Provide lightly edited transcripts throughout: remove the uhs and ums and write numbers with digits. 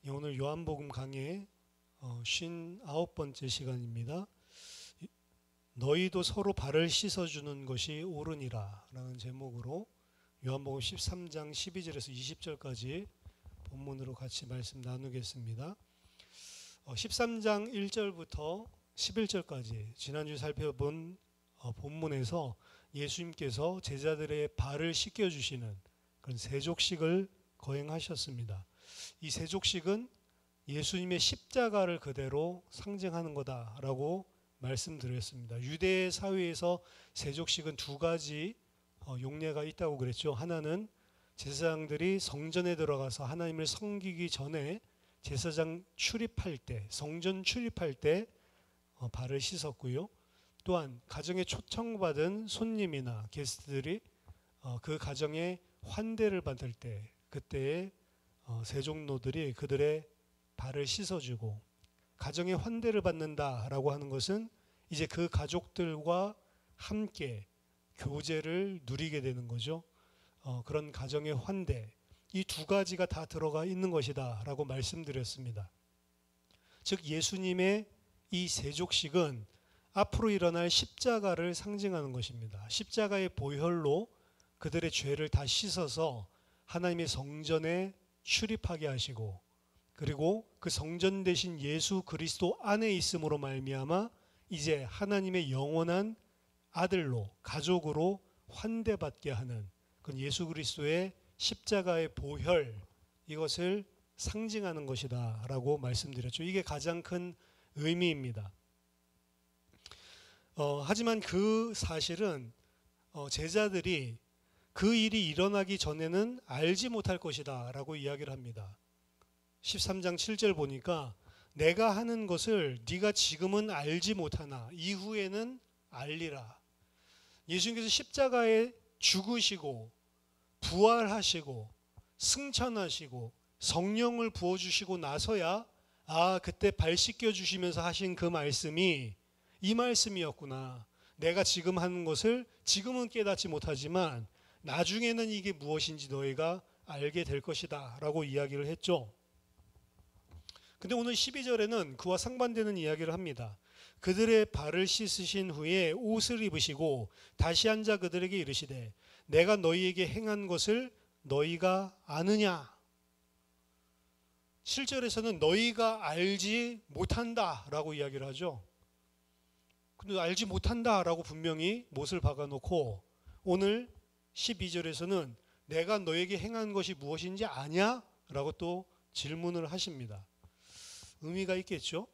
오늘 요한복음 강의 59번째 시간입니다. 너희도 서로 발을 씻어주는 것이 옳으니라 라는 제목으로 요한복음 13장 12절에서 20절까지 본문으로 같이 말씀 나누겠습니다. 13장 1절부터 11절까지 지난주 살펴본 본문에서 예수님께서 제자들의 발을 씻겨주시는 그런 세족식을 거행하셨습니다. 이 세족식은 예수님의 십자가를 그대로 상징하는 거다라고 말씀드렸습니다. 유대 사회에서 세족식은 두 가지 용례가 있다고 그랬죠. 하나는 제사장들이 성전에 들어가서 하나님을 섬기기 전에 제사장 출입할 때, 성전 출입할 때 발을 씻었고요. 또한 가정에 초청받은 손님이나 게스트들이 그 가정에 환대를 받을 때, 그때에 세종노들이 그들의 발을 씻어주고, 가정의 환대를 받는다라고 하는 것은 이제 그 가족들과 함께 교제를 누리게 되는 거죠. 그런 가정의 환대, 이 두 가지가 다 들어가 있는 것이다 라고 말씀드렸습니다. 즉 예수님의 이 세족식은 앞으로 일어날 십자가를 상징하는 것입니다. 십자가의 보혈로 그들의 죄를 다 씻어서 하나님의 성전에 출입하게 하시고, 그리고 그 성전 대신 예수 그리스도 안에 있음으로 말미암아 이제 하나님의 영원한 아들로, 가족으로 환대받게 하는 그 예수 그리스도의 십자가의 보혈, 이것을 상징하는 것이다 라고 말씀드렸죠. 이게 가장 큰 의미입니다. 하지만 그 사실은 제자들이 그 일이 일어나기 전에는 알지 못할 것이다 라고 이야기를 합니다. 13장 7절 보니까 내가 하는 것을 네가 지금은 알지 못하나 이후에는 알리라. 예수님께서 십자가에 죽으시고 부활하시고 승천하시고 성령을 부어주시고 나서야 그때 발 씻겨주시면서 하신 그 말씀이 이 말씀이었구나. 내가 지금 하는 것을 지금은 깨닫지 못하지만 나중에는 이게 무엇인지 너희가 알게 될 것이다 라고 이야기를 했죠. 근데 오늘 12절에는 그와 상반되는 이야기를 합니다. 그들의 발을 씻으신 후에 옷을 입으시고 다시 앉아 그들에게 이르시되 내가 너희에게 행한 것을 너희가 아느냐. 7절에서는 너희가 알지 못한다 라고 이야기를 하죠. 근데 알지 못한다 라고 분명히 못을 박아놓고 오늘 12절에서는 내가 너에게 행한 것이 무엇인지 아냐? 라고 또 질문을 하십니다. 의미가 있겠죠?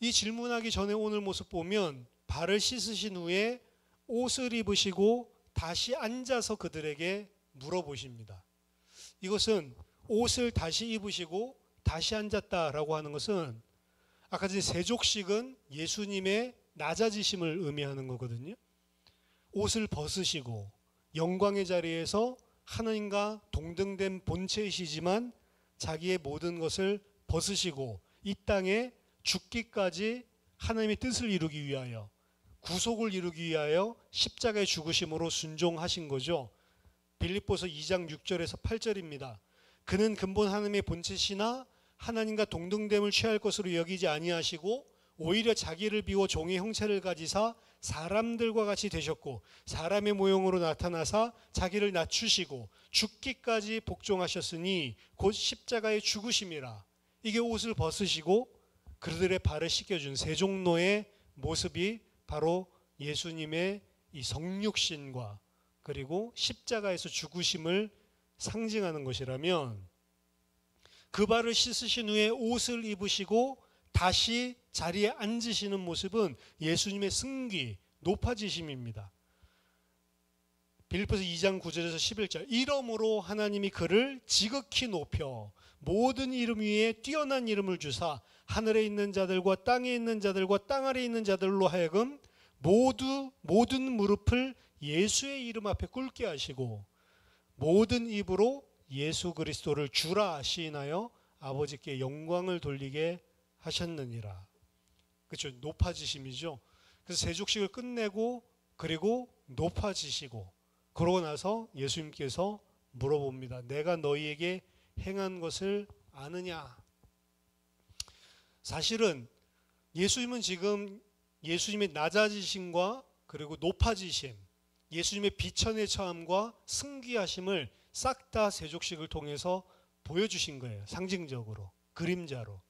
이 질문하기 전에 오늘 모습 보면 발을 씻으신 후에 옷을 입으시고 다시 앉아서 그들에게 물어보십니다. 이것은 옷을 다시 입으시고 다시 앉았다라고 하는 것은 아까 전에 세족식은 예수님의 낮아지심을 의미하는 거거든요. 옷을 벗으시고 영광의 자리에서 하나님과 동등된 본체이시지만 자기의 모든 것을 벗으시고 이 땅에 죽기까지 하나님의 뜻을 이루기 위하여, 구속을 이루기 위하여 십자가의 죽으심으로 순종하신 거죠. 빌립보서 2장 6절에서 8절입니다. 그는 근본 하나님의 본체시나 하나님과 동등됨을 취할 것으로 여기지 아니하시고 오히려 자기를 비워 종의 형체를 가지사 사람들과 같이 되셨고 사람의 모형으로 나타나사 자기를 낮추시고 죽기까지 복종하셨으니 곧 십자가의 죽으심이라. 이게 옷을 벗으시고 그들의 발을 씻겨준 세종로의 모습이 바로 예수님의 이 성육신과 그리고 십자가에서 죽으심을 상징하는 것이라면, 그 발을 씻으신 후에 옷을 입으시고 다시 자리에 앉으시는 모습은 예수님의 승기, 높아지심입니다. 빌립보서 2장 9절에서 11절 이러므로 하나님이 그를 지극히 높여 모든 이름 위에 뛰어난 이름을 주사 하늘에 있는 자들과 땅에 있는 자들과 땅 아래에 있는 자들로 하여금 모든 무릎을 예수의 이름 앞에 꿇게 하시고 모든 입으로 예수 그리스도를 주라 시인하여 아버지께 영광을 돌리게 하셨느니라. 그렇죠. 높아지심이죠. 그래서 세족식을 끝내고 그리고 높아지시고 그러고 나서 예수님께서 물어봅니다. 내가 너희에게 행한 것을 아느냐? 사실은 예수님은 지금 예수님의 낮아지심과 그리고 높아지심, 예수님의 비천의 처함과 승귀하심을 싹 다 세족식을 통해서 보여주신 거예요. 상징적으로, 그림자로.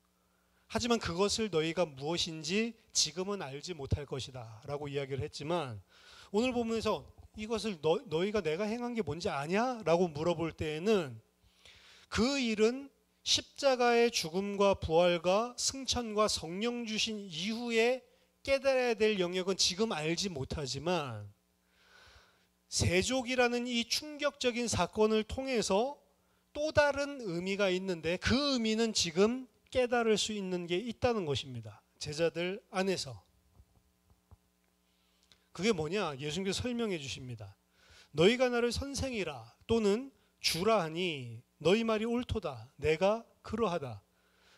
하지만 그것을 너희가 무엇인지 지금은 알지 못할 것이다 라고 이야기를 했지만, 오늘 본문에서 이것을 너희가 내가 행한 게 뭔지 아냐? 라고 물어볼 때에는 그 일은 십자가의 죽음과 부활과 승천과 성령 주신 이후에 깨달아야 될 영역은 지금 알지 못하지만, 세족이라는 이 충격적인 사건을 통해서 또 다른 의미가 있는데, 그 의미는 지금 깨달을 수 있는 게 있다는 것입니다. 제자들 안에서. 그게 뭐냐? 예수님께서 설명해 주십니다. 너희가 나를 선생이라 또는 주라 하니 너희 말이 옳도다. 내가 그러하다.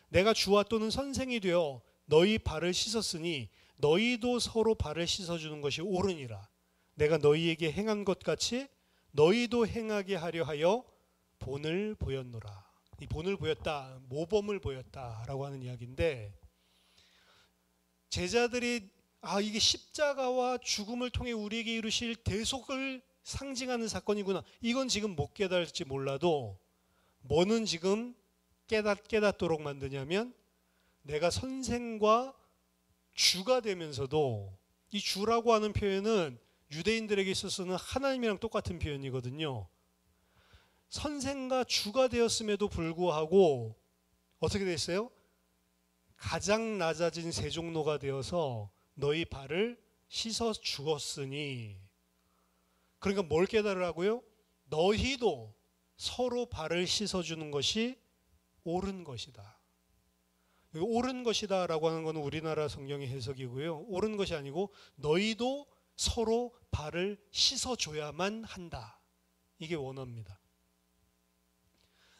내가 주와 또는 선생이 되어 너희 발을 씻었으니 너희도 서로 발을 씻어주는 것이 옳으니라. 내가 너희에게 행한 것 같이 너희도 행하게 하려 하여 본을 보였노라. 이 본을 보였다, 모범을 보였다라고 하는 이야기인데, 제자들이 이게 십자가와 죽음을 통해 우리에게 이루실 대속을 상징하는 사건이구나, 이건 지금 못 깨달을지 몰라도 뭐는 지금 깨닫도록 만드냐면, 내가 선생과 주가 되면서도, 이 주라고 하는 표현은 유대인들에게 있어서는 하나님이랑 똑같은 표현이거든요. 선생과 주가 되었음에도 불구하고 어떻게 됐어요? 가장 낮아진 세종로가 되어서 너희 발을 씻어 주었으니, 그러니까 뭘 깨달으라고요? 너희도 서로 발을 씻어주는 것이 옳은 것이다. 옳은 것이다 라고 하는 것은 우리나라 성경의 해석이고요, 옳은 것이 아니고 너희도 서로 발을 씻어줘야만 한다, 이게 원어입니다.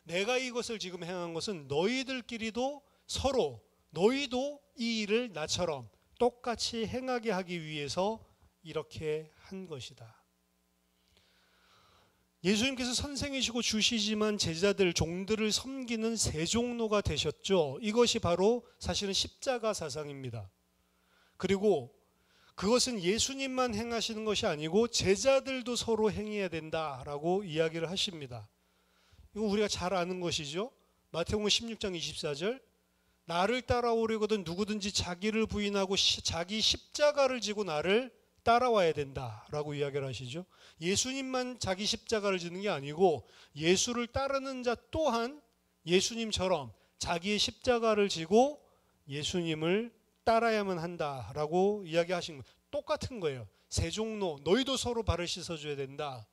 내가 이것을 지금 행한 것은 너희들끼리도 서로, 너희도 이 일을 나처럼 똑같이 행하게 하기 위해서 이렇게 한 것이다. 예수님께서 선생이시고 주시지만 제자들, 종들을 섬기는 세종로가 되셨죠. 이것이 바로 사실은 십자가 사상입니다. 그리고 그것은 예수님만 행하시는 것이 아니고 제자들도 서로 행해야 된다라고 이야기를 하십니다. 이거 우리가 잘 아는 것이죠. 마태복음 16장 24절, 나를 따라오려거든 누구든지 자기를 부인하고 자기 십자가를 지고 나를 따라와야 된다라고 이야기를 하시죠. 예수님만 자기 십자가를 지는 게 아니고 예수를 따르는 자 또한 예수님처럼 자기의 십자가를 지고 예수님을 따라야만 한다라고 이야기하신 거예요. 똑같은 거예요. 세종로, 너희도 서로 발을 씻어줘야 된다.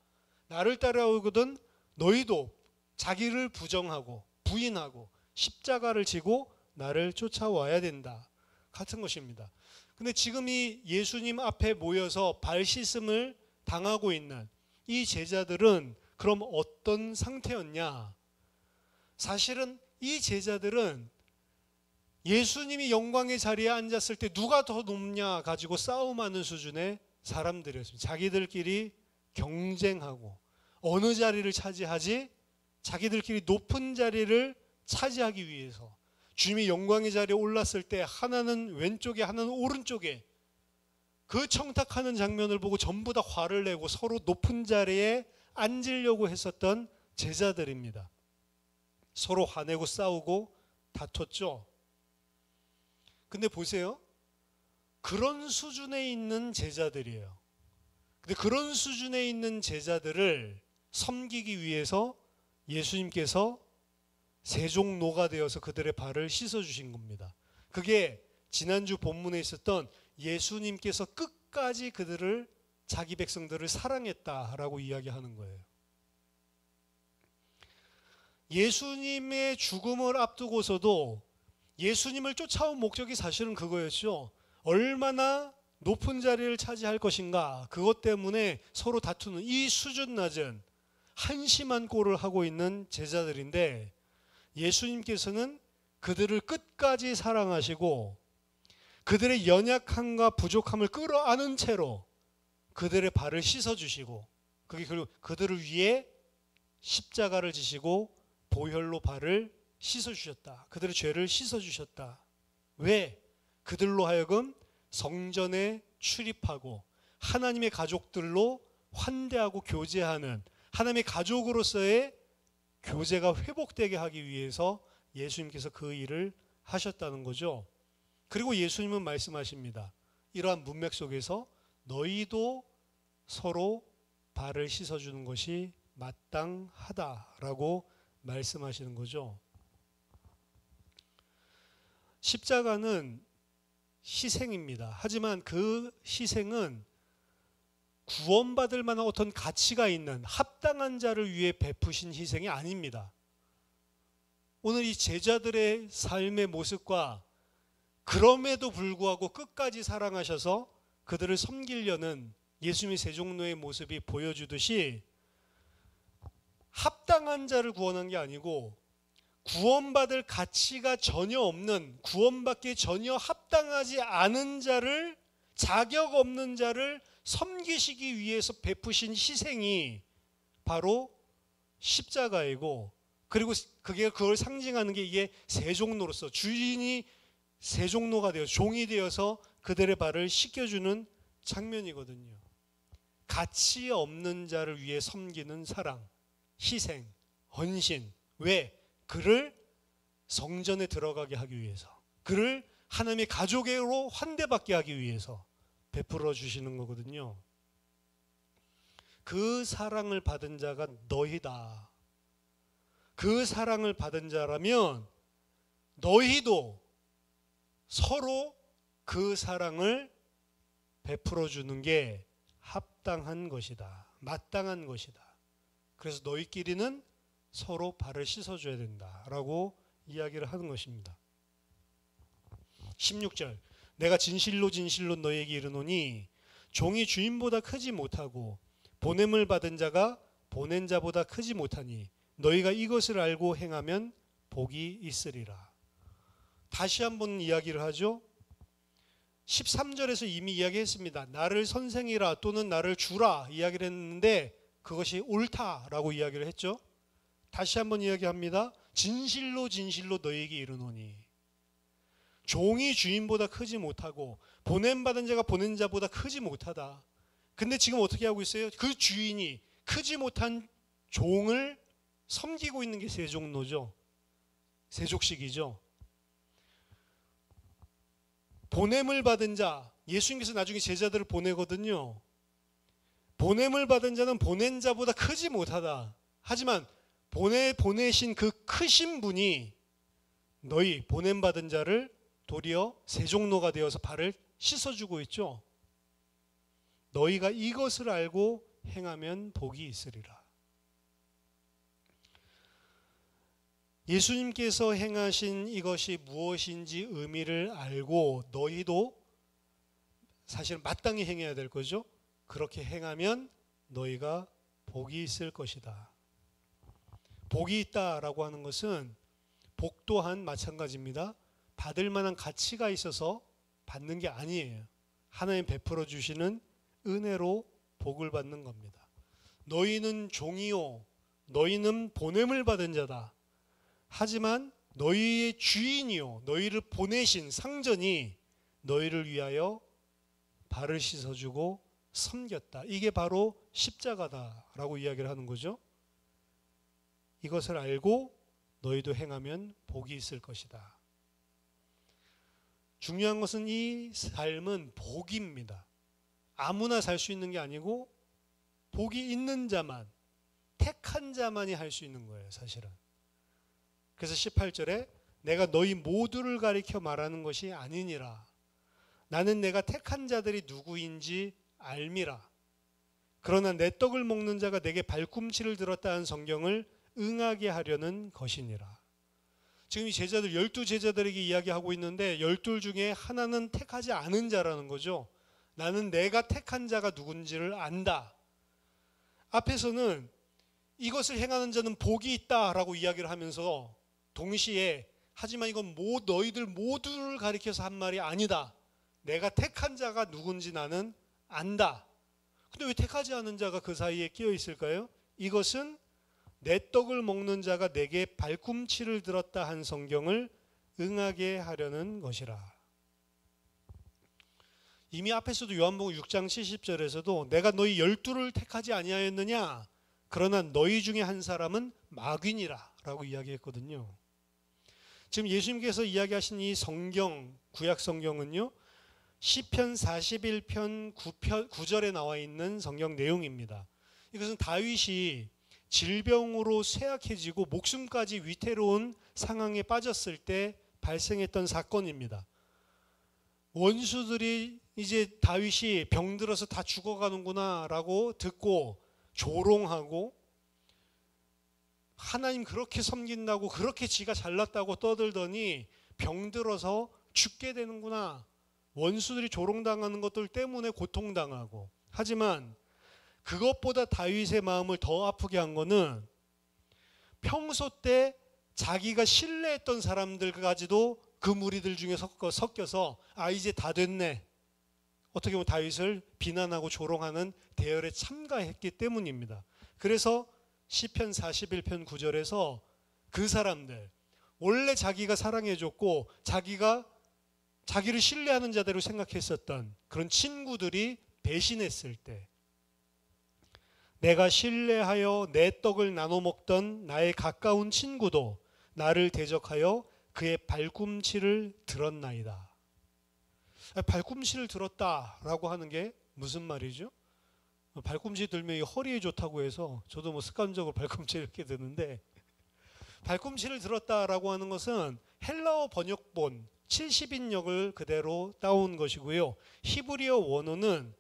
나를 따라오거든 너희도 자기를 부정하고 부인하고 십자가를 지고 나를 쫓아와야 된다. 같은 것입니다. 근데 지금 이 예수님 앞에 모여서 발 씻음을 당하고 있는 이 제자들은 그럼 어떤 상태였냐? 사실은 이 제자들은 예수님이 영광의 자리에 앉았을 때 누가 더 높냐 가지고 싸움하는 수준의 사람들이었습니다. 자기들끼리 경쟁하고 어느 자리를 차지하지? 자기들끼리 높은 자리를 차지하기 위해서 주님이 영광의 자리에 올랐을 때 하나는 왼쪽에 하나는 오른쪽에 그 청탁하는 장면을 보고 전부 다 화를 내고 서로 높은 자리에 앉으려고 했었던 제자들입니다. 서로 화내고 싸우고 다퉜죠. 근데 보세요. 그런 수준에 있는 제자들이에요. 근데 그런 수준에 있는 제자들을 섬기기 위해서 예수님께서 세종로가 되어서 그들의 발을 씻어주신 겁니다. 그게 지난주 본문에 있었던 예수님께서 끝까지 그들을, 자기 백성들을 사랑했다라고 이야기하는 거예요. 예수님의 죽음을 앞두고서도 예수님을 쫓아온 목적이 사실은 그거였죠. 얼마나 높은 자리를 차지할 것인가, 그것 때문에 서로 다투는 이 수준 낮은 한심한 꼴을 하고 있는 제자들인데, 예수님께서는 그들을 끝까지 사랑하시고 그들의 연약함과 부족함을 끌어안은 채로 그들의 발을 씻어주시고, 그게 그리고 그들을 위해 십자가를 지시고 보혈로 발을 씻어주셨다. 그들의 죄를 씻어주셨다. 왜? 그들로 하여금 성전에 출입하고 하나님의 가족들로 환대하고 교제하는 하나님의 가족으로서의 교제가 회복되게 하기 위해서 예수님께서 그 일을 하셨다는 거죠. 그리고 예수님은 말씀하십니다. 이러한 문맥 속에서 너희도 서로 발을 씻어주는 것이 마땅하다라고 말씀하시는 거죠. 십자가는 희생입니다. 하지만 그 희생은 구원받을 만한 어떤 가치가 있는 합당한 자를 위해 베푸신 희생이 아닙니다. 오늘 이 제자들의 삶의 모습과 그럼에도 불구하고 끝까지 사랑하셔서 그들을 섬기려는 예수님의 세종로의 모습이 보여주듯이 합당한 자를 구원한 게 아니고 구원받을 가치가 전혀 없는, 구원받기에 전혀 합당하지 않은 자를, 자격 없는 자를 섬기시기 위해서 베푸신 희생이 바로 십자가이고, 그리고 그걸 상징하는 게 이게 세종로로서 주인이 세종로가 되어 종이 되어서 그들의 발을 씻겨주는 장면이거든요. 가치 없는 자를 위해 섬기는 사랑, 희생, 헌신. 왜? 그를 성전에 들어가게 하기 위해서, 그를 하나님의 가족으로 환대받게 하기 위해서 베풀어 주시는 거거든요. 그 사랑을 받은 자가 너희다. 그 사랑을 받은 자라면 너희도 서로 그 사랑을 베풀어 주는 게 합당한 것이다. 마땅한 것이다. 그래서 너희끼리는 서로 발을 씻어줘야 된다라고 이야기를 하는 것입니다. 16절, 내가 진실로 진실로 너희에게 이르노니 종이 주인보다 크지 못하고 보냄을 받은 자가 보낸 자보다 크지 못하니 너희가 이것을 알고 행하면 복이 있으리라. 다시 한번 이야기를 하죠. 13절에서 이미 이야기했습니다. 나를 선생이라 또는 나를 주라 이야기를 했는데 그것이 옳다라고 이야기를 했죠. 다시 한번 이야기합니다. 진실로 진실로 너희에게 이르노니 종이 주인보다 크지 못하고 보냄받은 자가 보낸 자보다 크지 못하다. 근데 지금 어떻게 하고 있어요? 그 주인이 크지 못한 종을 섬기고 있는 게 세종로죠. 세족식이죠. 보냄을 받은 자, 예수님께서 나중에 제자들을 보내거든요. 보냄을 받은 자는 보낸 자보다 크지 못하다. 하지만 보내신 그 크신 분이 너희 보냄받은 자를 도리어 세종로가 되어서 발을 씻어주고 있죠. 너희가 이것을 알고 행하면 복이 있으리라. 예수님께서 행하신 이것이 무엇인지 의미를 알고 너희도 사실 마땅히 행해야 될 거죠. 그렇게 행하면 너희가 복이 있을 것이다. 복이 있다라고 하는 것은 복 또한 마찬가지입니다. 받을 만한 가치가 있어서 받는 게 아니에요. 하나님 베풀어 주시는 은혜로 복을 받는 겁니다. 너희는 종이요 너희는 보냄을 받은 자다. 하지만 너희의 주인이요 너희를 보내신 상전이 너희를 위하여 발을 씻어주고 섬겼다. 이게 바로 십자가다라고 이야기를 하는 거죠. 이것을 알고 너희도 행하면 복이 있을 것이다. 중요한 것은 이 삶은 복입니다. 아무나 살 수 있는 게 아니고 복이 있는 자만, 택한 자만이 할 수 있는 거예요, 사실은. 그래서 18절에 내가 너희 모두를 가리켜 말하는 것이 아니니라. 나는 내가 택한 자들이 누구인지 알미라. 그러나 내 떡을 먹는 자가 내게 발꿈치를 들었다는 성경을 응하게 하려는 것이니라. 지금 이 제자들 12제자들에게 이야기하고 있는데 12 중에 하나는 택하지 않은 자라는 거죠. 나는 내가 택한 자가 누군지를 안다. 앞에서는 이것을 행하는 자는 복이 있다라고 이야기를 하면서 동시에 하지만 이건 너희들 모두를 가리켜서 한 말이 아니다. 내가 택한 자가 누군지 나는 안다. 근데 왜 택하지 않은 자가 그 사이에 끼어 있을까요? 이것은 내 떡을 먹는 자가 내게 발꿈치를 들었다 한 성경을 응하게 하려는 것이라. 이미 앞에서도 요한복음 6장 70절에서도 내가 너희 12를 택하지 아니하였느냐? 그러나 너희 중에 한 사람은 마귀니라 라고 이야기했거든요. 지금 예수님께서 이야기하신 이 성경, 구약 성경은요, 시편 41편 9절에 나와 있는 성경 내용입니다. 이것은 다윗이 질병으로 쇠약해지고 목숨까지 위태로운 상황에 빠졌을 때 발생했던 사건입니다. 원수들이 이제 다윗이 병들어서 다 죽어가는구나 라고 듣고 조롱하고, 하나님 그렇게 섬긴다고 그렇게 지가 잘났다고 떠들더니 병들어서 죽게 되는구나, 원수들이 조롱당하는 것들 때문에 고통당하고. 하지만 그것보다 다윗의 마음을 더 아프게 한 거는 평소 때 자기가 신뢰했던 사람들까지도 그 무리들 중에 섞여서 이제 다 됐네, 어떻게 보면 다윗을 비난하고 조롱하는 대열에 참가했기 때문입니다. 그래서 시편 41편 9절에서 그 사람들, 원래 자기가 사랑해줬고 자기를 신뢰하는 자대로 생각했었던 그런 친구들이 배신했을 때, 내가 신뢰하여 내 떡을 나눠 먹던 나의 가까운 친구도 나를 대적하여 그의 발꿈치를 들었나이다. 발꿈치를 들었다라고 하는 게 무슨 말이죠? 발꿈치 들면 허리에 좋다고 해서 저도 습관적으로 발꿈치 이렇게 드는데, 발꿈치를 들었다라고 하는 것은 헬라어 번역본 70인역을 그대로 따온 것이고요. 히브리어 원어는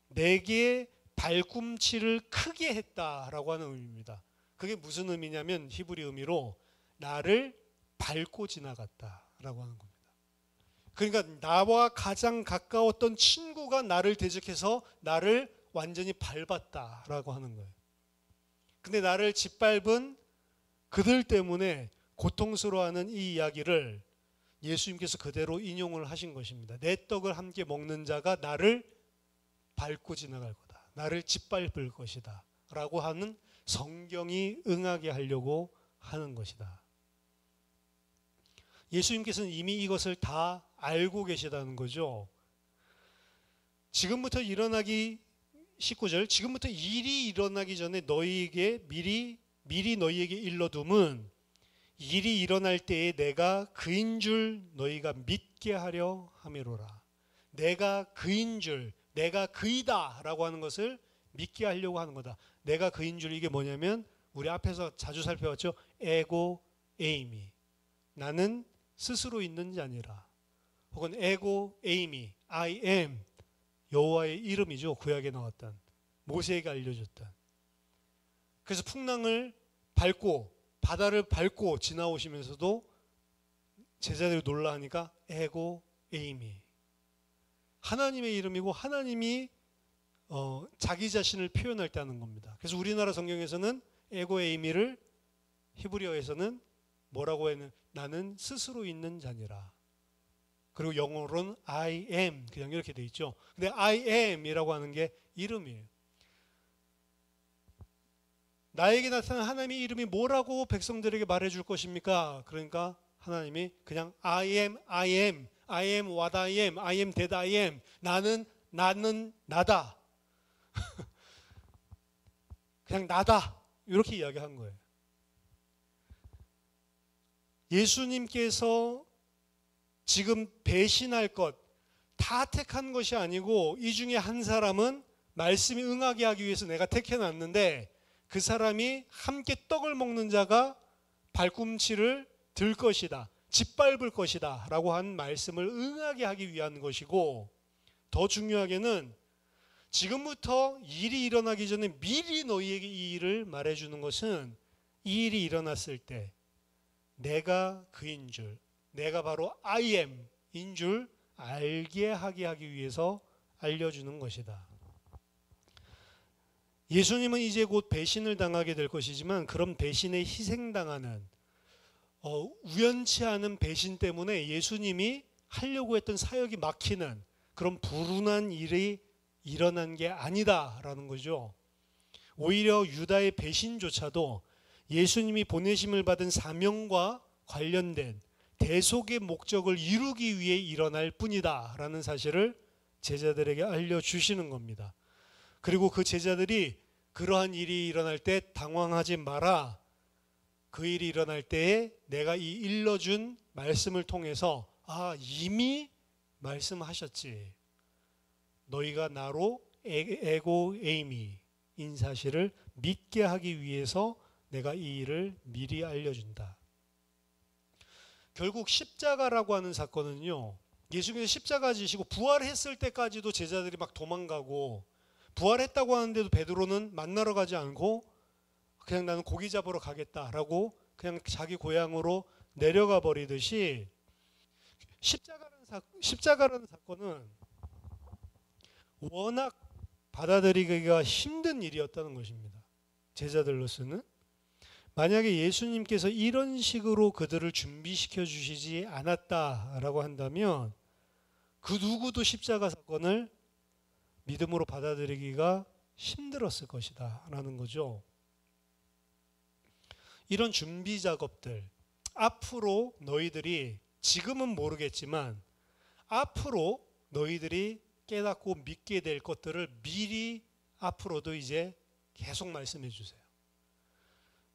내게 발꿈치를 크게 했다라고 하는 의미입니다. 그게 무슨 의미냐면 히브리 의미로 나를 밟고 지나갔다라고 하는 겁니다. 그러니까 나와 가장 가까웠던 친구가 나를 대적해서 나를 완전히 밟았다라고 하는 거예요. 근데 나를 짓밟은 그들 때문에 고통스러워하는 이 이야기를 예수님께서 그대로 인용을 하신 것입니다. 내 떡을 함께 먹는 자가 나를 밟고 지나갈 거다, 나를 짓밟을 것이다 라고 하는 성경이 응하게 하려고 하는 것이다. 예수님께서는 이미 이것을 다 알고 계시다는 거죠. 지금부터 19절, 지금부터 일이 일어나기 전에 너희에게 미리 너희에게 일러둠은 일이 일어날 때에 내가 그인 줄 너희가 믿게 하려 함이로라. 내가 그인 줄, 내가 그이다 라고 하는 것을 믿게 하려고 하는 거다. 내가 그인 줄, 이게 뭐냐면 우리 앞에서 자주 살펴봤죠. 에고 에이미, 나는 스스로 있는 자니라. 혹은 에고 에이미, I am, 여호와의 이름이죠. 구약에 나왔던, 모세에게 알려줬던. 그래서 풍랑을 밟고 바다를 밟고 지나오시면서도 제자들이 놀라하니까 에고 에이미, 하나님의 이름이고 하나님이 자기 자신을 표현할 때 하는 겁니다. 그래서 우리나라 성경에서는 에고 에이미를 히브리어에서는 뭐라고 했는, 나는 스스로 있는 자니라. 그리고 영어로는 I am, 그냥 이렇게 돼 있죠. 근데 I am 이라고 하는 게 이름이에요. 나에게 나타난 하나님의 이름이 뭐라고 백성들에게 말해줄 것입니까? 그러니까 하나님이 그냥 I am, I am, I am what I am, I am that I am, 나는 나다. 그냥 나다. 이렇게 이야기한 거예요. 예수님께서 지금 배신할 것 다 택한 것이 아니고, 이 중에 한 사람은 말씀이 응하게 하기 위해서 내가 택해놨는데, 그 사람이 함께 떡을 먹는 자가 발꿈치를 들 것이다, 짓밟을 것이다 라고 한 말씀을 응하게 하기 위한 것이고, 더 중요하게는 지금부터 일이 일어나기 전에 미리 너희에게 이 일을 말해주는 것은, 이 일이 일어났을 때 내가 그인 줄, 내가 바로 I am 인 줄 알게 하기 위해서 알려주는 것이다. 예수님은 이제 곧 배신을 당하게 될 것이지만, 그런 배신에 희생당하는 우연치 않은 배신 때문에 예수님이 하려고 했던 사역이 막히는 그런 불운한 일이 일어난 게 아니다라는 거죠. 오히려 유다의 배신조차도 예수님이 보내심을 받은 사명과 관련된 대속의 목적을 이루기 위해 일어날 뿐이다 라는 사실을 제자들에게 알려주시는 겁니다. 그리고 그 제자들이 그러한 일이 일어날 때 당황하지 마라. 그 일이 일어날 때에 내가 이 일러준 말씀을 통해서 이미 말씀하셨지. 너희가 나로 에고 에이미인 사실을 믿게 하기 위해서 내가 이 일을 미리 알려준다. 결국 십자가라고 하는 사건은요, 예수님께서 십자가 지시고 부활했을 때까지도 제자들이 막 도망가고, 부활했다고 하는데도 베드로는 만나러 가지 않고 그냥 나는 고기 잡으러 가겠다라고 그냥 자기 고향으로 내려가 버리듯이, 십자가라는 사건은 워낙 받아들이기가 힘든 일이었다는 것입니다. 제자들로서는. 만약에 예수님께서 이런 식으로 그들을 준비시켜 주시지 않았다라고 한다면 그 누구도 십자가 사건을 믿음으로 받아들이기가 힘들었을 것이다 라는 거죠. 이런 준비 작업들, 앞으로 너희들이, 지금은 모르겠지만 앞으로 너희들이 깨닫고 믿게 될 것들을 미리 앞으로도 이제 계속 말씀해 주세요.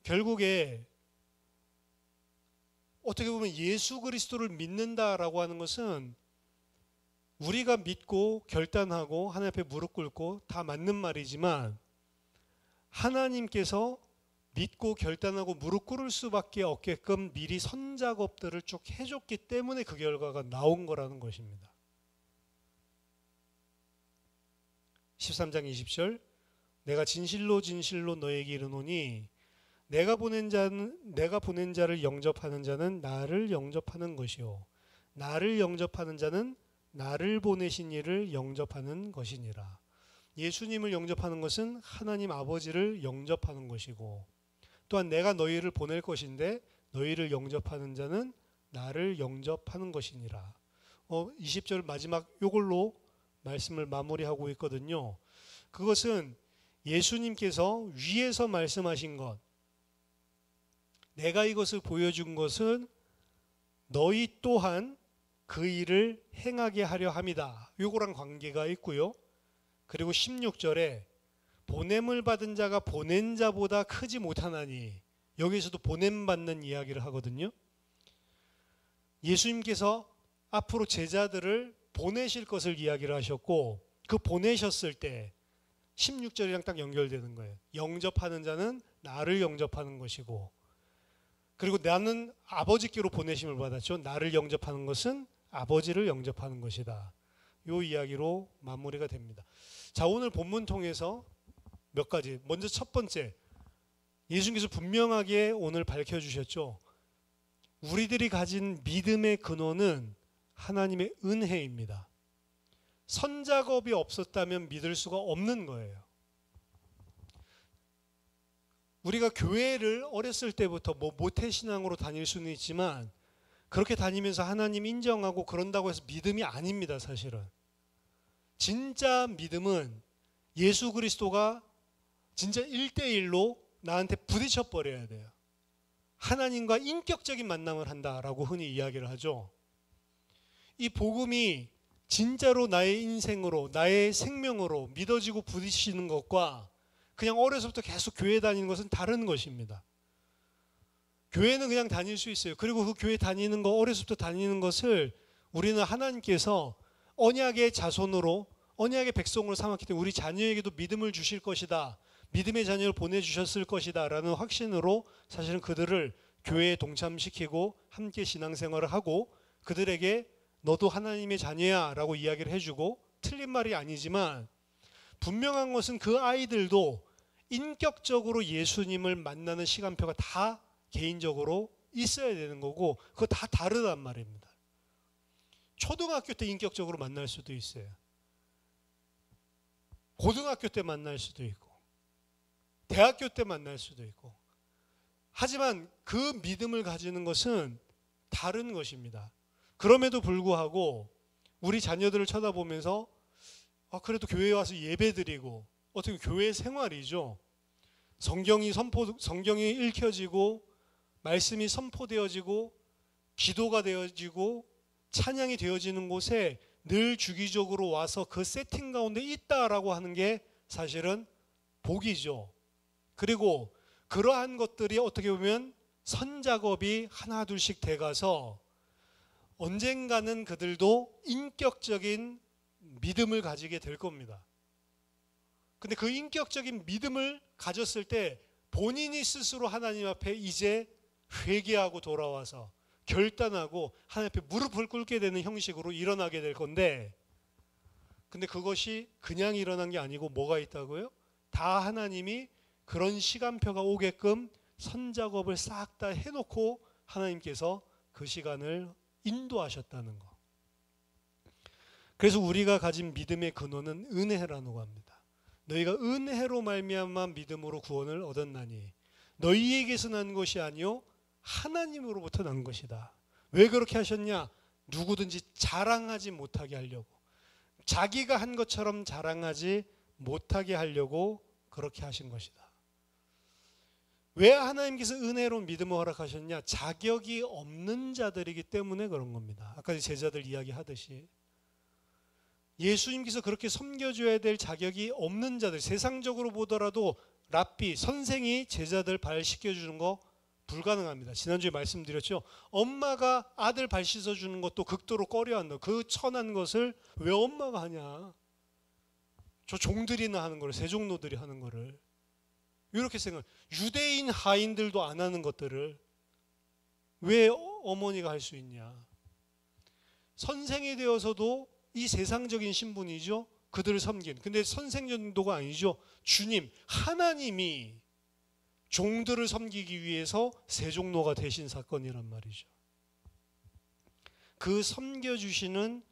결국에 어떻게 보면 예수 그리스도를 믿는다라고 하는 것은 우리가 믿고 결단하고 하나님 앞에 무릎 꿇고 다 맞는 말이지만, 하나님께서 믿고 결단하고 무릎 꿇을 수밖에 없게끔 미리 선작업들을 쭉 해줬기 때문에 그 결과가 나온 거라는 것입니다. 13장 20절, 내가 진실로 진실로 너에게 이르노니 내가 보낸 자를 영접하는 자는 나를 영접하는 것이요 나를 영접하는 자는 나를 보내신 이를 영접하는 것이니라. 예수님을 영접하는 것은 하나님 아버지를 영접하는 것이고, 또한 내가 너희를 보낼 것인데 너희를 영접하는 자는 나를 영접하는 것이니라. 20절 마지막 요걸로 말씀을 마무리하고 있거든요. 그것은 예수님께서 위에서 말씀하신 것, 내가 이것을 보여준 것은 너희 또한 그 일을 행하게 하려 함이다. 요거랑 관계가 있고요. 그리고 16절에 보냄을 받은 자가 보낸 자보다 크지 못하나니, 여기서도 보냄받는 이야기를 하거든요. 예수님께서 앞으로 제자들을 보내실 것을 이야기를 하셨고, 그 보내셨을 때 16절이랑 딱 연결되는 거예요. 영접하는 자는 나를 영접하는 것이고, 그리고 나는 아버지께로 보내심을 받았죠. 나를 영접하는 것은 아버지를 영접하는 것이다. 이 이야기로 마무리가 됩니다. 자, 오늘 본문 통해서 몇 가지. 먼저 첫 번째, 예수님께서 분명하게 오늘 밝혀주셨죠. 우리들이 가진 믿음의 근원은 하나님의 은혜입니다. 선작업이 없었다면 믿을 수가 없는 거예요. 우리가 교회를 어렸을 때부터 모태신앙으로 다닐 수는 있지만 그렇게 다니면서 하나님 인정하고 그런다고 해서 믿음이 아닙니다. 사실은 진짜 믿음은 예수 그리스도가 진짜 1대1로 나한테 부딪혀 버려야 돼요. 하나님과 인격적인 만남을 한다라고 흔히 이야기를 하죠. 이 복음이 진짜로 나의 인생으로, 나의 생명으로 믿어지고 부딪히는 것과 그냥 어려서부터 계속 교회 다니는 것은 다른 것입니다. 교회는 그냥 다닐 수 있어요. 그리고 그 교회 다니는 거, 어려서부터 다니는 것을 우리는 하나님께서 언약의 자손으로, 언약의 백성으로 삼았기 때문에 우리 자녀에게도 믿음을 주실 것이다, 믿음의 자녀를 보내주셨을 것이다 라는 확신으로 사실은 그들을 교회에 동참시키고 함께 신앙생활을 하고 그들에게 너도 하나님의 자녀야 라고 이야기를 해주고, 틀린 말이 아니지만 분명한 것은 그 아이들도 인격적으로 예수님을 만나는 시간표가 다 개인적으로 있어야 되는 거고, 그거 다 다르단 말입니다. 초등학교 때 인격적으로 만날 수도 있어요. 고등학교 때 만날 수도 있고 대학교 때 만날 수도 있고. 하지만 그 믿음을 가지는 것은 다른 것입니다. 그럼에도 불구하고 우리 자녀들을 쳐다보면서 그래도 교회에 와서 예배드리고, 어떻게 교회 생활이죠. 성경이 읽혀지고 말씀이 선포되어지고 기도가 되어지고 찬양이 되어지는 곳에 늘 주기적으로 와서 그 세팅 가운데 있다라고 하는 게 사실은 복이죠. 그리고 그러한 것들이 어떻게 보면 선작업이 하나 둘씩 돼가서 언젠가는 그들도 인격적인 믿음을 가지게 될 겁니다. 근데 그 인격적인 믿음을 가졌을 때 본인이 스스로 하나님 앞에 이제 회개하고 돌아와서 결단하고 하나님 앞에 무릎을 꿇게 되는 형식으로 일어나게 될 건데, 근데 그것이 그냥 일어난 게 아니고 뭐가 있다고요? 다 하나님이 그런 시간표가 오게끔 선작업을 싹 다 해놓고 하나님께서 그 시간을 인도하셨다는 거. 그래서 우리가 가진 믿음의 근원은 은혜라고 합니다. 너희가 은혜로 말미암아 믿음으로 구원을 얻었나니 너희에게서 난 것이 아니요 하나님으로부터 난 것이다. 왜 그렇게 하셨냐? 누구든지 자랑하지 못하게 하려고, 자기가 한 것처럼 자랑하지 못하게 하려고 그렇게 하신 것이다. 왜 하나님께서 은혜로 믿음을 허락하셨냐? 자격이 없는 자들이기 때문에 그런 겁니다. 아까 제자들 이야기하듯이 예수님께서 그렇게 섬겨줘야 될 자격이 없는 자들, 세상적으로 보더라도 랍비, 선생이 제자들 발 씻겨주는 거 불가능합니다. 지난주에 말씀드렸죠. 엄마가 아들 발 씻어주는 것도 극도로 꺼려한다. 그 천한 것을 왜 엄마가 하냐? 저 종들이나 하는 거를, 세종노들이 하는 거를. 이렇게 생각. 유대인 하인들도 안 하는 것들을 왜 어머니가 할 수 있냐? 선생이 되어서도 이 세상적인 신분이죠. 그들을 섬긴. 근데 선생 정도가 아니죠. 주님, 하나님이 종들을 섬기기 위해서 세종노가 되신 사건이란 말이죠. 그 섬겨주시는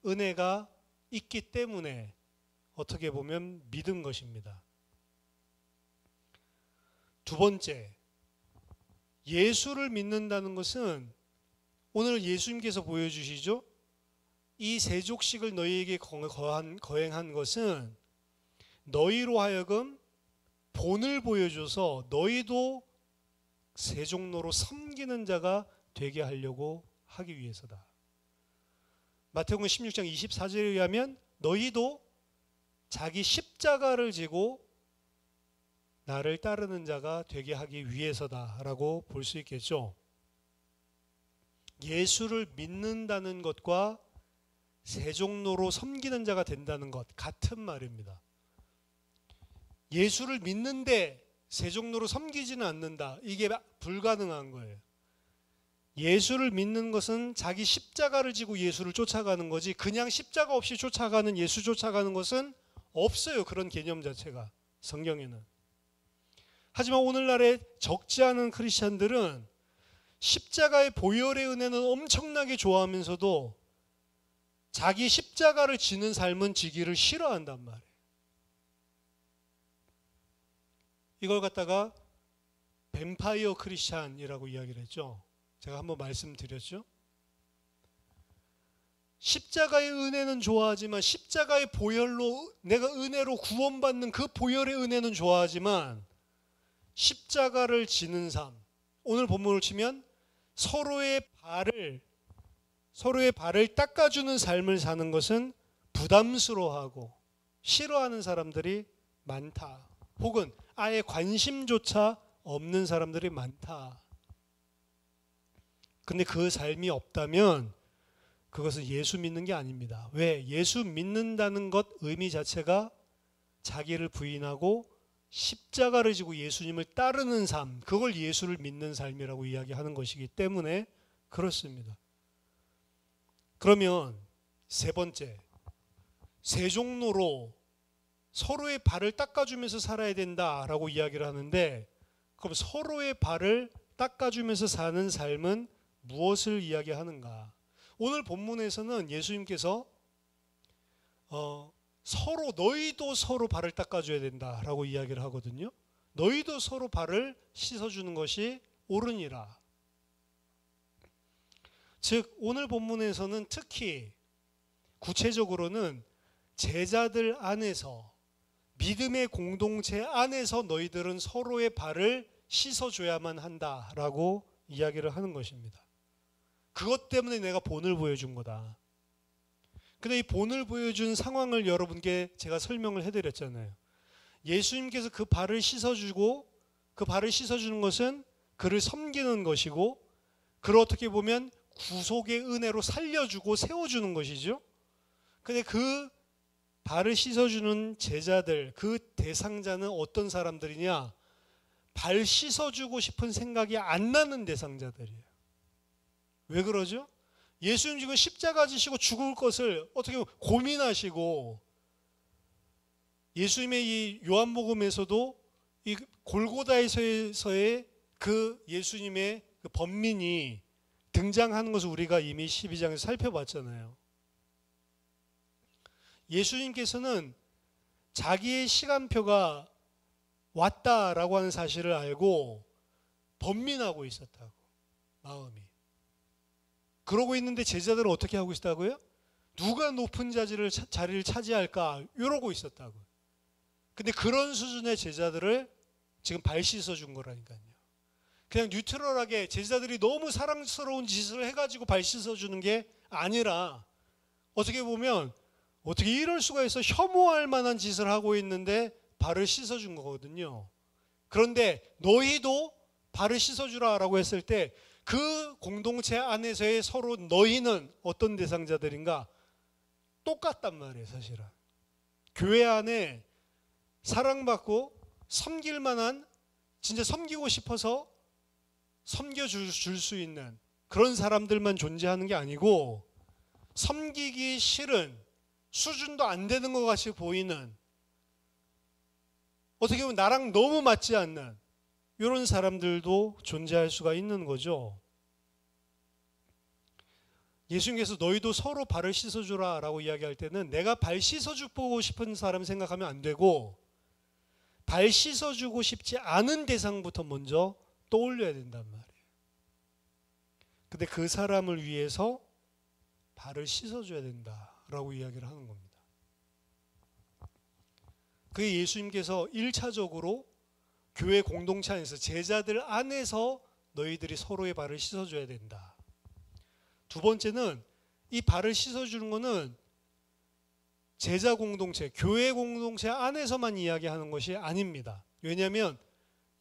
은혜가 있기 때문에 어떻게 보면 믿은 것입니다. 두 번째, 예수를 믿는다는 것은 오늘 예수님께서 보여주시죠. 이 세족식을 너희에게 거행한 것은 너희로 하여금 본을 보여줘서 너희도 세종로로 섬기는 자가 되게 하려고 하기 위해서다. 마태복음 16장 24절에 의하면 너희도 자기 십자가를 지고 나를 따르는 자가 되게 하기 위해서다라고 볼 수 있겠죠. 예수를 믿는다는 것과 세종로로 섬기는 자가 된다는 것 같은 말입니다. 예수를 믿는데 세종로로 섬기지는 않는다. 이게 불가능한 거예요. 예수를 믿는 것은 자기 십자가를 지고 예수를 쫓아가는 거지, 그냥 십자가 없이 쫓아가는 예수 쫓아가는 것은 없어요. 그런 개념 자체가 성경에는. 하지만 오늘날에 적지 않은 크리스찬들은 십자가의 보혈의 은혜는 엄청나게 좋아하면서도 자기 십자가를 지는 삶은 지기를 싫어한단 말이에요. 이걸 갖다가 뱀파이어 크리스찬이라고 이야기를 했죠. 제가 한번 말씀드렸죠. 십자가의 은혜는 좋아하지만, 십자가의 보혈로 내가 은혜로 구원받는 그 보혈의 은혜는 좋아하지만, 십자가를 지는 삶, 오늘 본문을 치면 서로의 발을 닦아주는 삶을 사는 것은 부담스러워하고 싫어하는 사람들이 많다. 혹은 아예 관심조차 없는 사람들이 많다. 근데 그 삶이 없다면 그것은 예수 믿는 게 아닙니다. 왜? 예수 믿는다는 것 의미 자체가 자기를 부인하고 십자가를 지고 예수님을 따르는 삶, 그걸 예수를 믿는 삶이라고 이야기하는 것이기 때문에 그렇습니다. 그러면 세 번째, 세종로로 서로의 발을 닦아주면서 살아야 된다라고 이야기를 하는데, 그럼 서로의 발을 닦아주면서 사는 삶은 무엇을 이야기하는가? 오늘 본문에서는 예수님께서 너희도 서로 발을 닦아줘야 된다라고 이야기를 하거든요. 너희도 서로 발을 씻어주는 것이 옳으니라. 즉 오늘 본문에서는 특히 구체적으로는 제자들 안에서, 믿음의 공동체 안에서 너희들은 서로의 발을 씻어줘야만 한다라고 이야기를 하는 것입니다. 그것 때문에 내가 본을 보여준 거다. 근데 이 본을 보여준 상황을 여러분께 제가 설명을 해드렸잖아요. 예수님께서 그 발을 씻어주고 그 발을 씻어주는 것은 그를 섬기는 것이고 그를 어떻게 보면 구속의 은혜로 살려주고 세워주는 것이죠. 근데 그 발을 씻어주는 제자들, 그 대상자는 어떤 사람들이냐? 발 씻어주고 싶은 생각이 안 나는 대상자들이에요. 왜 그러죠? 예수님 지금 십자가 지시고 죽을 것을 어떻게 보면 고민하시고, 예수님의 이 요한복음에서도 이 골고다에서의 그 예수님의 그 번민이 등장하는 것을 우리가 이미 12장에서 살펴봤잖아요. 예수님께서는 자기의 시간표가 왔다라고 하는 사실을 알고 번민하고 있었다고, 마음이. 그러고 있는데 제자들은 어떻게 하고 있었다고요? 누가 높은 자리를 차지할까? 이러고 있었다고. 근데 그런 수준의 제자들을 지금 발 씻어준 거라니까요. 그냥 뉴트럴하게 제자들이 너무 사랑스러운 짓을 해가지고 발 씻어주는 게 아니라, 어떻게 보면 어떻게 이럴 수가 있어, 혐오할 만한 짓을 하고 있는데 발을 씻어준 거거든요. 그런데 너희도 발을 씻어주라 라고 했을 때 그 공동체 안에서의 서로 너희는 어떤 대상자들인가? 똑같단 말이에요, 사실은. 교회 안에 사랑받고 섬길 만한, 진짜 섬기고 싶어서 섬겨줄 수 있는 그런 사람들만 존재하는 게 아니고, 섬기기 싫은, 수준도 안 되는 것 같이 보이는, 어떻게 보면 나랑 너무 맞지 않는 이런 사람들도 존재할 수가 있는 거죠. 예수님께서 너희도 서로 발을 씻어주라 라고 이야기할 때는 내가 발 씻어주고 싶은 사람 생각하면 안 되고, 발 씻어주고 싶지 않은 대상부터 먼저 떠올려야 된단 말이에요. 근데 그 사람을 위해서 발을 씻어줘야 된다라고 이야기를 하는 겁니다. 그게 예수님께서 1차적으로 교회 공동체 안에서, 제자들 안에서 너희들이 서로의 발을 씻어줘야 된다. 두 번째는 이 발을 씻어주는 거는 제자 공동체, 교회 공동체 안에서만 이야기하는 것이 아닙니다. 왜냐하면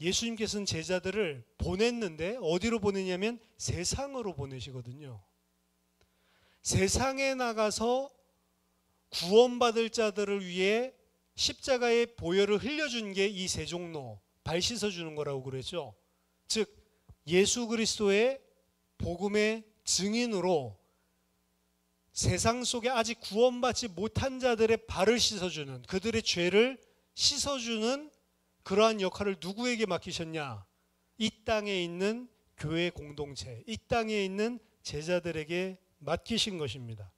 예수님께서는 제자들을 보냈는데 어디로 보내냐면 세상으로 보내시거든요. 세상에 나가서 구원받을 자들을 위해 십자가의 보혈을 흘려준 게 이 세종로, 발 씻어주는 거라고 그랬죠. 즉 예수 그리스도의 복음의 증인으로 세상 속에 아직 구원받지 못한 자들의 발을 씻어주는, 그들의 죄를 씻어주는 그러한 역할을 누구에게 맡기셨냐? 이 땅에 있는 교회 공동체, 이 땅에 있는 제자들에게 맡기신 것입니다.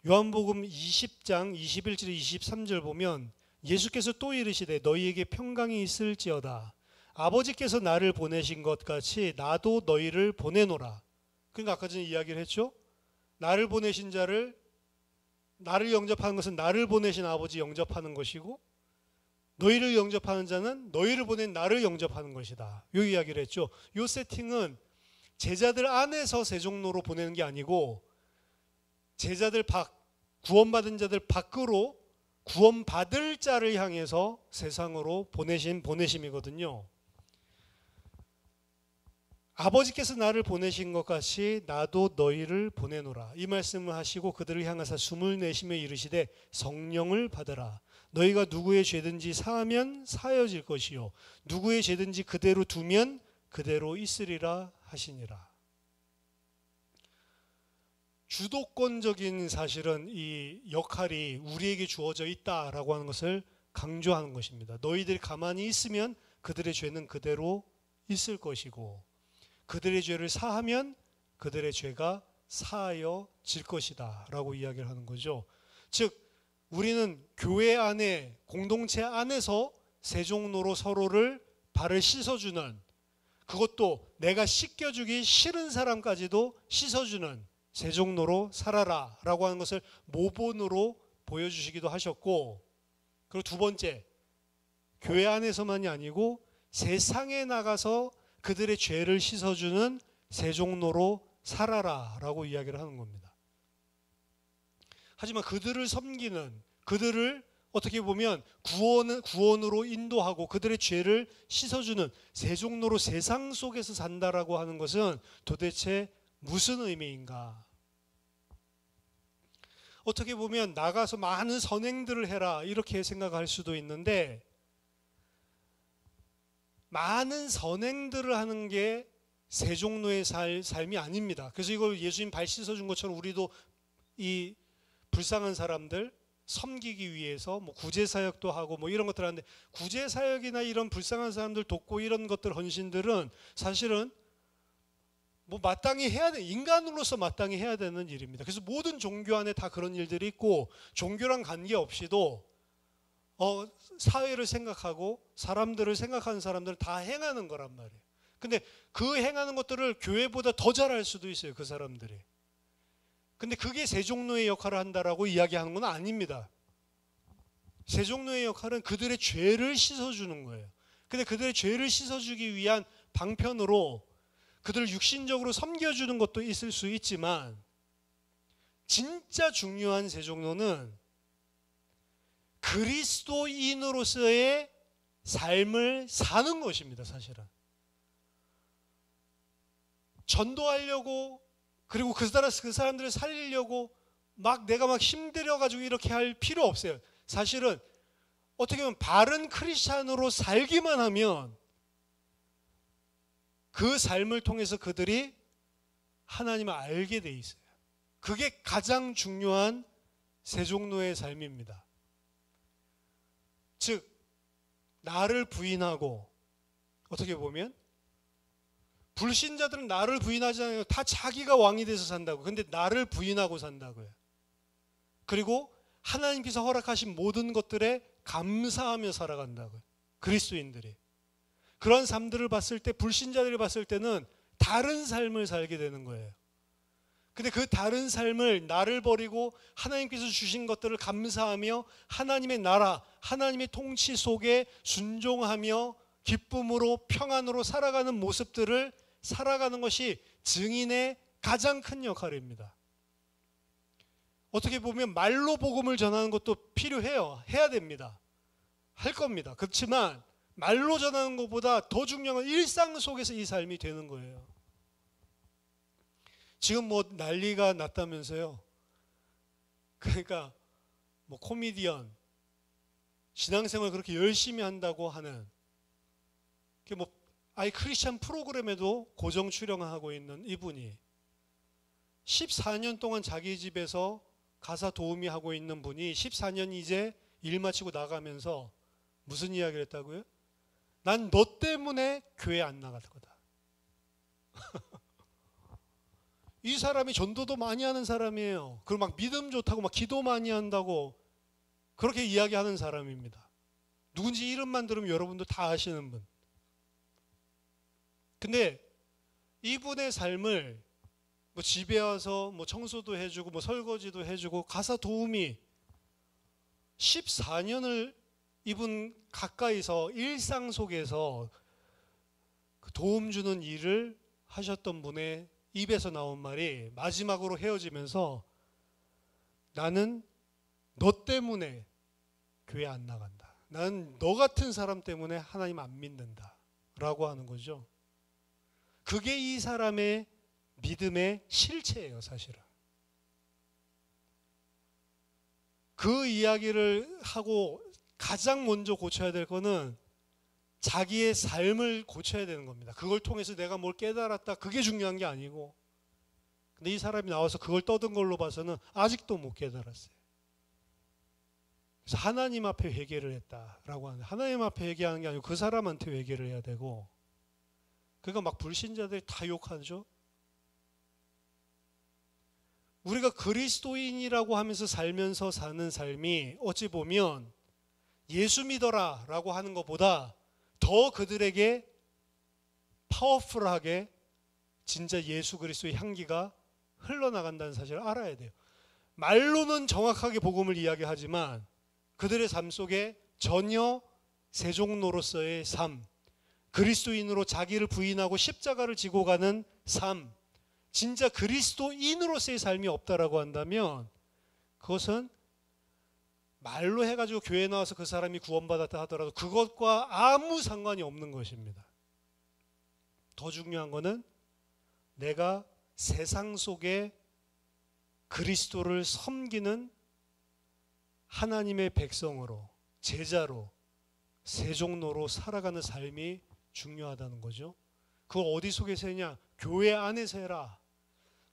요한복음 20장 21절 23절 보면 예수께서 또 이르시되 너희에게 평강이 있을지어다. 아버지께서 나를 보내신 것 같이 나도 너희를 보내노라. 그러니까 아까 전에 이야기를 했죠. 나를 보내신 자를, 나를 영접하는 것은 나를 보내신 아버지 영접하는 것이고, 너희를 영접하는 자는 너희를 보낸 나를 영접하는 것이다. 이 이야기를 했죠. 이 세팅은 제자들 안에서 세종로로 보내는 게 아니고, 제자들 구원받은 자들 밖으로 구원받을 자를 향해서 세상으로 보내신 보내심이거든요. 아버지께서 나를 보내신 것 같이 나도 너희를 보내노라. 이 말씀을 하시고 그들을 향하사 숨을 내쉬며 이르시되 성령을 받으라. 너희가 누구의 죄든지 사하면 사여질 것이요 누구의 죄든지 그대로 두면 그대로 있으리라 하시니라. 주도권적인 사실은 이 역할이 우리에게 주어져 있다라고 하는 것을 강조하는 것입니다. 너희들이 가만히 있으면 그들의 죄는 그대로 있을 것이고, 그들의 죄를 사하면 그들의 죄가 사하여질 것이다 라고 이야기를 하는 거죠. 즉 우리는 교회 안에, 공동체 안에서 세종로로 서로를 발을 씻어주는, 그것도 내가 씻겨주기 싫은 사람까지도 씻어주는 세종로로 살아라 라고 하는 것을 모본으로 보여주시기도 하셨고, 그리고 두 번째, 교회 안에서만이 아니고 세상에 나가서 그들의 죄를 씻어주는 새 종로로 살아라 라고 이야기를 하는 겁니다. 하지만 그들을 섬기는, 그들을 어떻게 보면 구원으로 인도하고 그들의 죄를 씻어주는 새 종로로 세상 속에서 산다라고 하는 것은 도대체 무슨 의미인가? 어떻게 보면 나가서 많은 선행들을 해라 이렇게 생각할 수도 있는데, 많은 선행들을 하는 게 새 종로의 삶이 아닙니다. 그래서 이걸 예수님 발 씻어준 것처럼 우리도 이 불쌍한 사람들 섬기기 위해서 뭐 구제사역도 하고 뭐 이런 것들 하는데, 구제사역이나 이런 불쌍한 사람들 돕고 이런 것들 헌신들은 사실은 뭐 마땅히 해야 돼, 인간으로서 마땅히 해야 되는 일입니다. 그래서 모든 종교 안에 다 그런 일들이 있고, 종교랑 관계없이도 사회를 생각하고 사람들을 생각하는 사람들은 다 행하는 거란 말이에요. 근데 그 행하는 것들을 교회보다 더 잘할 수도 있어요, 그 사람들이. 근데 그게 새 종로의 역할을 한다라고 이야기하는 건 아닙니다. 새 종로의 역할은 그들의 죄를 씻어주는 거예요. 근데 그들의 죄를 씻어주기 위한 방편으로 그들을 육신적으로 섬겨주는 것도 있을 수 있지만, 진짜 중요한 새 종로는 그리스도인으로서의 삶을 사는 것입니다, 사실은. 전도하려고, 그리고 그 사람들을 살리려고 내가 막 힘들어가지고 이렇게 할 필요 없어요. 사실은 어떻게 보면 바른 크리스찬으로 살기만 하면 그 삶을 통해서 그들이 하나님을 알게 돼 있어요. 그게 가장 중요한 새 종로의 삶입니다. 즉, 나를 부인하고, 어떻게 보면 불신자들은 나를 부인하지 않아요. 다 자기가 왕이 돼서 산다고. 근데 나를 부인하고 산다고요. 그리고 하나님께서 허락하신 모든 것들에 감사하며 살아간다고요. 그리스도인들이. 그런 삶들을 봤을 때, 불신자들이 봤을 때는 다른 삶을 살게 되는 거예요. 근데 그 다른 삶을, 나를 버리고 하나님께서 주신 것들을 감사하며 하나님의 나라, 하나님의 통치 속에 순종하며 기쁨으로 평안으로 살아가는 모습들을 살아가는 것이 증인의 가장 큰 역할입니다. 어떻게 보면 말로 복음을 전하는 것도 필요해요. 해야 됩니다. 할 겁니다. 그렇지만 말로 전하는 것보다 더 중요한 건 일상 속에서 이 삶이 되는 거예요. 지금 뭐 난리가 났다면서요. 그러니까 뭐 코미디언, 신앙생활 그렇게 열심히 한다고 하는, 뭐 아예 크리스찬 프로그램에도 고정 출연하고 있는 이분이 14년 동안 자기 집에서 가사 도우미 하고 있는 분이 14년 이제 일 마치고 나가면서 무슨 이야기를 했다고요? 난 너 때문에 교회 안 나갈 거다. 이 사람이 전도도 많이 하는 사람이에요. 그리고 막 믿음 좋다고 막 기도 많이 한다고 그렇게 이야기하는 사람입니다. 누군지 이름만 들으면 여러분도 다 아시는 분. 근데 이분의 삶을 뭐 집에 와서 뭐 청소도 해주고 뭐 설거지도 해주고 가사 도우미 14년을 이분 가까이서 일상 속에서 그 도움 주는 일을 하셨던 분의 입에서 나온 말이 마지막으로 헤어지면서 나는 너 때문에 교회 안 나간다. 나는 너 같은 사람 때문에 하나님 안 믿는다. 라고 하는 거죠. 그게 이 사람의 믿음의 실체예요, 사실은. 그 이야기를 하고 가장 먼저 고쳐야 될 거는 자기의 삶을 고쳐야 되는 겁니다. 그걸 통해서 내가 뭘 깨달았다, 그게 중요한 게 아니고. 근데 이 사람이 나와서 그걸 떠든 걸로 봐서는 아직도 못 깨달았어요. 그래서 하나님 앞에 회개를 했다라고 하는데, 하나님 앞에 회개하는 게 아니고 그 사람한테 회개를 해야 되고, 그러니까 막 불신자들이 다 욕하죠. 우리가 그리스도인이라고 하면서 살면서 사는 삶이 어찌 보면 예수 믿어라 라고 하는 것보다 더 그들에게 파워풀하게 진짜 예수 그리스도의 향기가 흘러나간다는 사실을 알아야 돼요. 말로는 정확하게 복음을 이야기하지만 그들의 삶 속에 전혀 세종로로서의 삶, 그리스도인으로 자기를 부인하고 십자가를 지고 가는 삶, 진짜 그리스도인으로서의 삶이 없다라고 한다면 그것은 말로 해가지고 교회에 나와서 그 사람이 구원받았다 하더라도 그것과 아무 상관이 없는 것입니다. 더 중요한 것은 내가 세상 속에 그리스도를 섬기는 하나님의 백성으로, 제자로, 세종로로 살아가는 삶이 중요하다는 거죠. 그걸 어디 속에서 했냐? 교회 안에서 해라.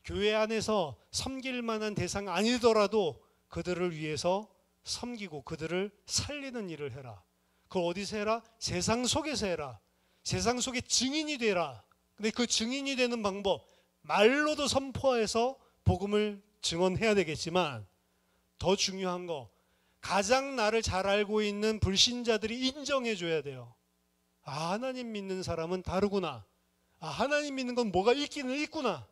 교회 안에서 섬길 만한 대상 아니더라도 그들을 위해서 섬기고 그들을 살리는 일을 해라. 그걸 어디서 해라? 세상 속에서 해라. 세상 속에 증인이 되라. 근데 그 증인이 되는 방법, 말로도 선포해서 복음을 증언해야 되겠지만 더 중요한 거, 가장 나를 잘 알고 있는 불신자들이 인정해 줘야 돼요. 아, 하나님 믿는 사람은 다르구나. 아, 하나님 믿는 건 뭐가 있기는 있구나.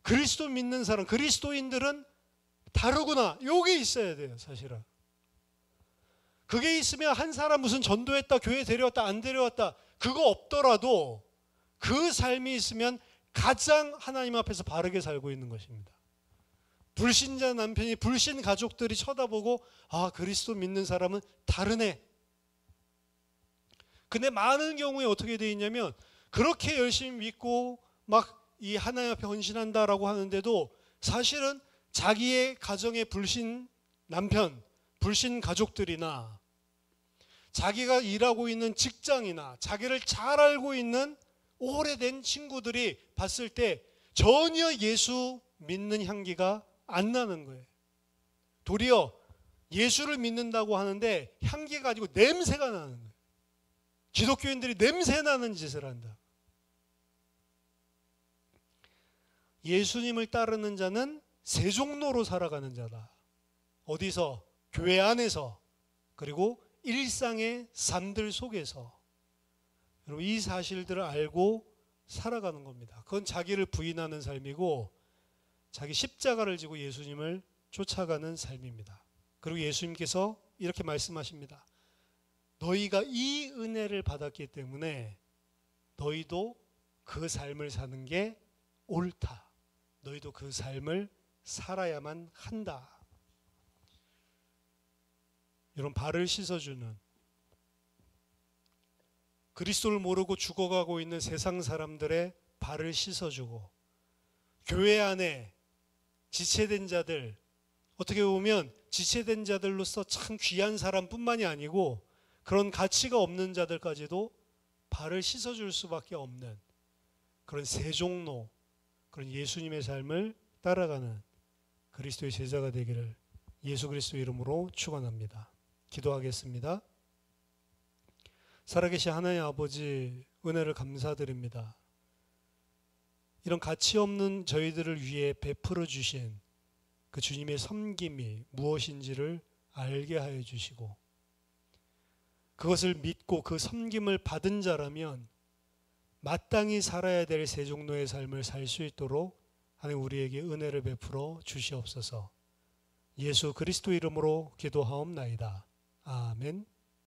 그리스도 믿는 사람, 그리스도인들은 다르구나. 요게 있어야 돼요, 사실은. 그게 있으면 한 사람 무슨 전도했다, 교회 데려왔다, 안 데려왔다, 그거 없더라도 그 삶이 있으면 가장 하나님 앞에서 바르게 살고 있는 것입니다. 불신자 남편이 불신 가족들이 쳐다보고 아, 그리스도 믿는 사람은 다르네. 근데 많은 경우에 어떻게 돼 있냐면 그렇게 열심히 믿고 막 이 하나님 앞에 헌신한다라고 하는데도 사실은 자기의 가정의 불신 남편, 불신 가족들이나 자기가 일하고 있는 직장이나 자기를 잘 알고 있는 오래된 친구들이 봤을 때 전혀 예수 믿는 향기가 안 나는 거예요. 도리어 예수를 믿는다고 하는데 향기가 아니고 냄새가 나는 거예요. 기독교인들이 냄새 나는 짓을 한다. 예수님을 따르는 자는 세종로로 살아가는 자다. 어디서? 교회 안에서, 그리고 일상의 삶들 속에서. 여러분, 이 사실들을 알고 살아가는 겁니다. 그건 자기를 부인하는 삶이고 자기 십자가를 지고 예수님을 쫓아가는 삶입니다. 그리고 예수님께서 이렇게 말씀하십니다. 너희가 이 은혜를 받았기 때문에 너희도 그 삶을 사는 게 옳다. 너희도 그 삶을 살아야만 한다. 이런 발을 씻어주는, 그리스도를 모르고 죽어가고 있는 세상 사람들의 발을 씻어주고, 교회 안에 지체된 자들, 어떻게 보면 지체된 자들로서 참 귀한 사람뿐만이 아니고 그런 가치가 없는 자들까지도 발을 씻어줄 수밖에 없는 그런 세종로, 그런 예수님의 삶을 따라가는 그리스도의 제자가 되기를 예수 그리스도 이름으로 축원합니다. 기도하겠습니다. 살아계신 하나님 아버지, 은혜를 감사드립니다. 이런 가치 없는 저희들을 위해 베풀어 주신 그 주님의 섬김이 무엇인지를 알게 하여 주시고, 그것을 믿고 그 섬김을 받은 자라면 마땅히 살아야 될 세종로의 삶을 살 수 있도록 하나님 우리에게 은혜를 베풀어 주시옵소서. 예수 그리스도 이름으로 기도하옵나이다. 아멘.